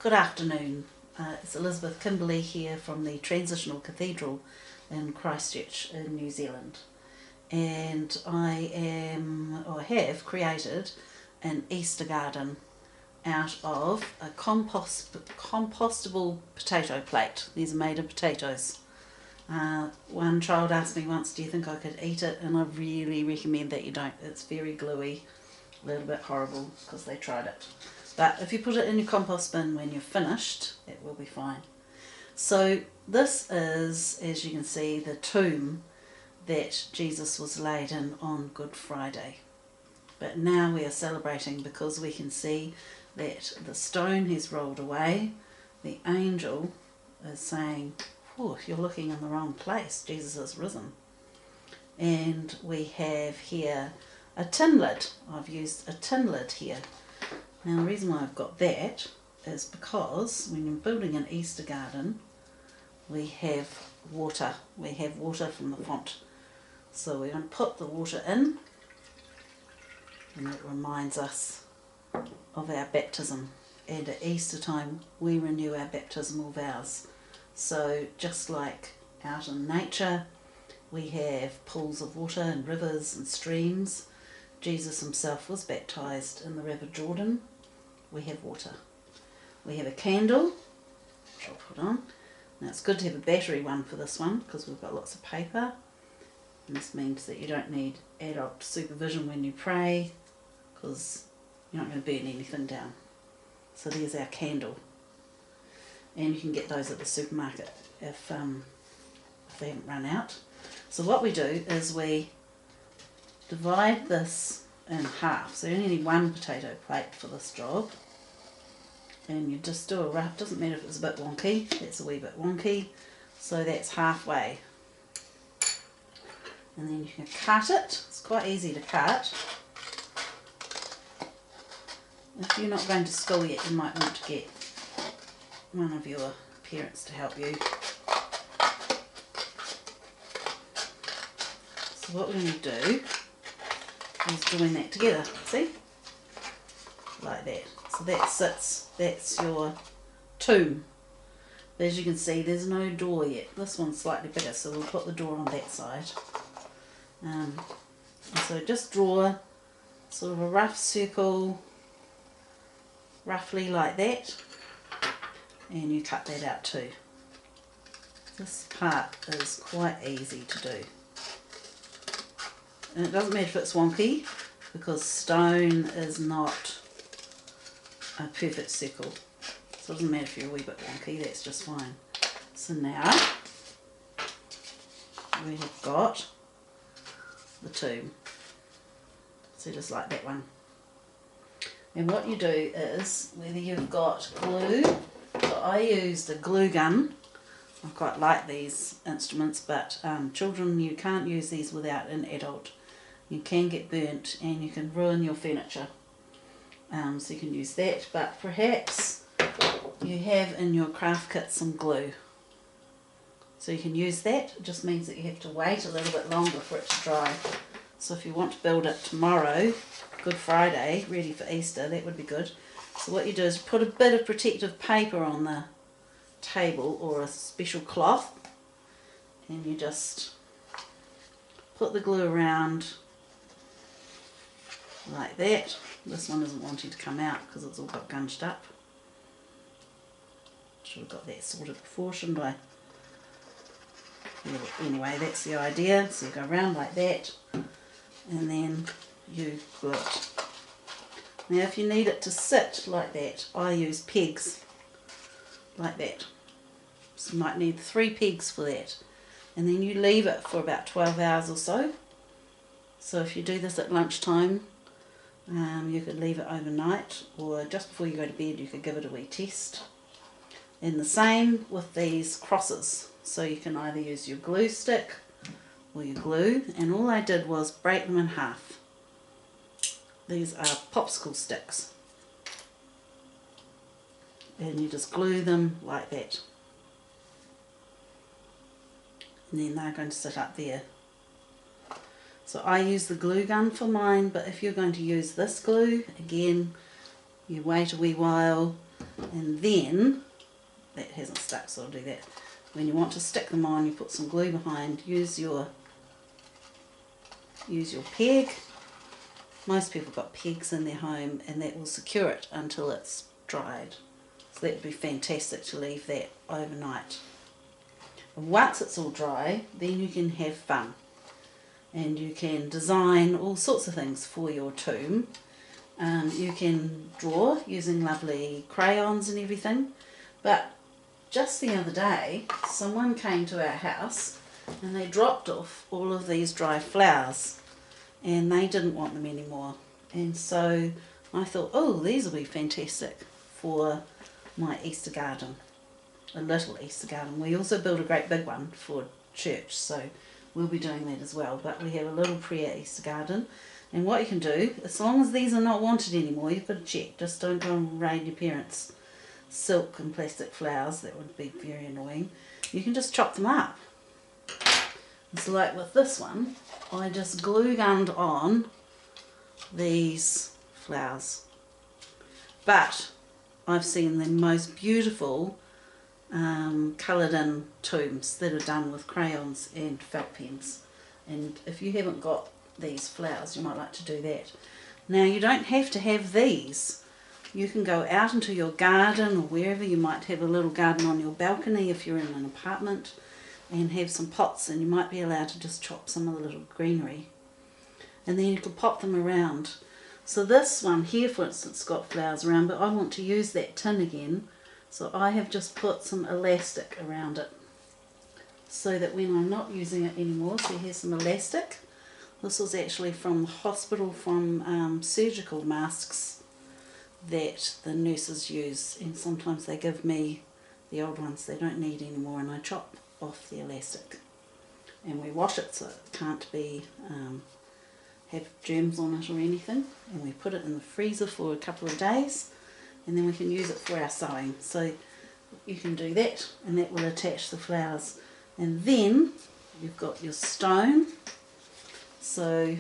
Good afternoon. It's Elizabeth Kimberley here from the Transitional Cathedral in Christchurch in New Zealand, and have created an Easter garden out of a compostable potato plate. These are made of potatoes. One child asked me once, do you think I could eat it? And I really recommend that you don't. It's very gluey, a little bit horrible because they tried it. But if you put it in your compost bin when you're finished, it will be fine. So this is, as you can see, the tomb that Jesus was laid in on Good Friday. But now we are celebrating because we can see that the stone has rolled away. The angel is saying, oh, you're looking in the wrong place. Jesus is risen. And we have here a tin lid. I've used a tin lid here. Now the reason why I've got that is because when you're building an Easter garden, we have water. We have water from the font. So we're going to put the water in, and it reminds us of our baptism. And at Easter time we renew our baptismal vows. So just like out in nature we have pools of water and rivers and streams, Jesus himself was baptized in the River Jordan. We have water. We have a candle, which I'll put on. Now it's good to have a battery one for this one because we've got lots of paper. And this means that you don't need adult supervision when you pray because you're not going to burn anything down. So there's our candle. And you can get those at the supermarket if they haven't run out. So what we do is we divide this in half. So you only need one potato plate for this job. And you just do a rough, doesn't matter if it's a bit wonky, that's a wee bit wonky. So that's halfway. And then you can cut it. It's quite easy to cut. If you're not going to school yet, you might want to get one of your parents to help you. So what we're going to do is join that together, see? Like that. So that sits, that's your tomb. But as you can see, there's no door yet. This one's slightly bigger, so we'll put the door on that side. And so just draw sort of a rough circle, roughly like that, and you cut that out too. This part is quite easy to do. And it doesn't matter if it's wonky, because stone is not a perfect circle. So it doesn't matter if you're a wee bit wonky, that's just fine. So now we have got the tomb. So just like that one. And what you do is, whether you've got glue, so I used a glue gun. I quite like these instruments, but children, you can't use these without an adult. You can get burnt and you can ruin your furniture. So you can use that, but perhaps you have in your craft kit some glue. So you can use that. It just means that you have to wait a little bit longer for it to dry. So if you want to build it tomorrow, Good Friday, ready for Easter, that would be good. So what you do is put a bit of protective paper on the table or a special cloth, and you just put the glue around like that. This one isn't wanting to come out because it's all got gunged up. Should have got that sorted before, shouldn't I? Yeah, anyway, that's the idea. So you go around like that, and then you glue it. Now if you need it to sit like that, I use pegs like that. So you might need 3 pegs for that. And then you leave it for about 12 hours or so. So if you do this at lunchtime, you could leave it overnight, or just before you go to bed you could give it a wee test. And the same with these crosses. So you can either use your glue stick or your glue, and all I did was break them in half. These are popsicle sticks. And you just glue them like that. And then they're going to sit up there. So I use the glue gun for mine, but if you're going to use this glue, again, You wait a wee while, and then, that hasn't stuck so I'll do that. When you want to stick them on, you put some glue behind, use your peg. Most people have got pegs in their home and that will secure it until it's dried. So that would be fantastic to leave that overnight. And once it's all dry, then you can have fun. And you can design all sorts of things for your tomb. You can draw using lovely crayons and everything. But just the other day, someone came to our house and they dropped off all of these dry flowers and they didn't want them anymore. And so I thought, oh, these will be fantastic for my Easter garden, a little Easter garden. We also built a great big one for church, so we'll be doing that as well. But we have a little prayer Easter garden. And what you can do, as long as these are not wanted anymore, you've got to check. Just don't go and raid your parents' silk and plastic flowers. That would be very annoying. You can just chop them up. It's like with this one, I just glue gunned on these flowers. But I've seen the most beautiful coloured in tombs that are done with crayons and felt pens. And if you haven't got these flowers, you might like to do that. Now you don't have to have these. You can go out into your garden or wherever. You might have a little garden on your balcony if you're in an apartment, and have some pots, and you might be allowed to just chop some of the little greenery. And then you can pop them around. So this one here, for instance, got flowers around, but I want to use that tin again. So I have just put some elastic around it so that when I'm not using it anymore, so here's some elastic. This was actually from the hospital, from surgical masks that the nurses use, and sometimes they give me the old ones they don't need anymore, and I chop off the elastic and we wash it so it can't be have germs on it or anything, and we put it in the freezer for a couple of days, and then we can use it for our sewing. So you can do that, and that will attach the flowers. And then you've got your stone, so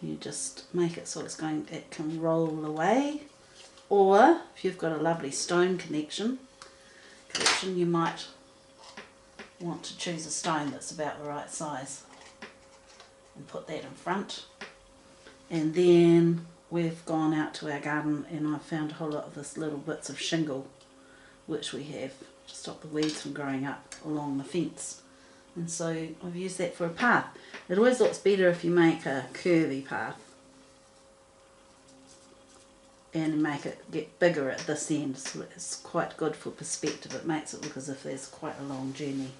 you just make it so it can roll away. Or if you've got a lovely stone collection, you might want to choose a stone that's about the right size and put that in front. And then we've gone out to our garden and I've found a whole lot of this little bits of shingle which we have to stop the weeds from growing up along the fence. And so I've used that for a path. It always looks better if you make a curvy path and make it get bigger at this end. So it's quite good for perspective. It makes it look as if there's quite a long journey.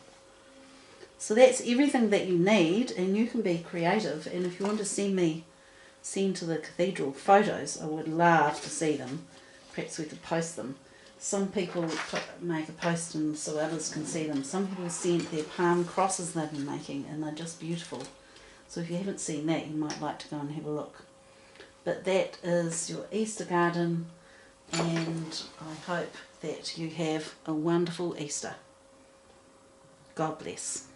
So that's everything that you need, and you can be creative. And if you want to send to the cathedral photos, I would love to see them. Perhaps we could post them. Some people make a post and so others can see them. Some people sent their palm crosses they've been making, and they're just beautiful. So if you haven't seen that, you might like to go and have a look. But that is your Easter garden, and I hope that you have a wonderful Easter. God bless.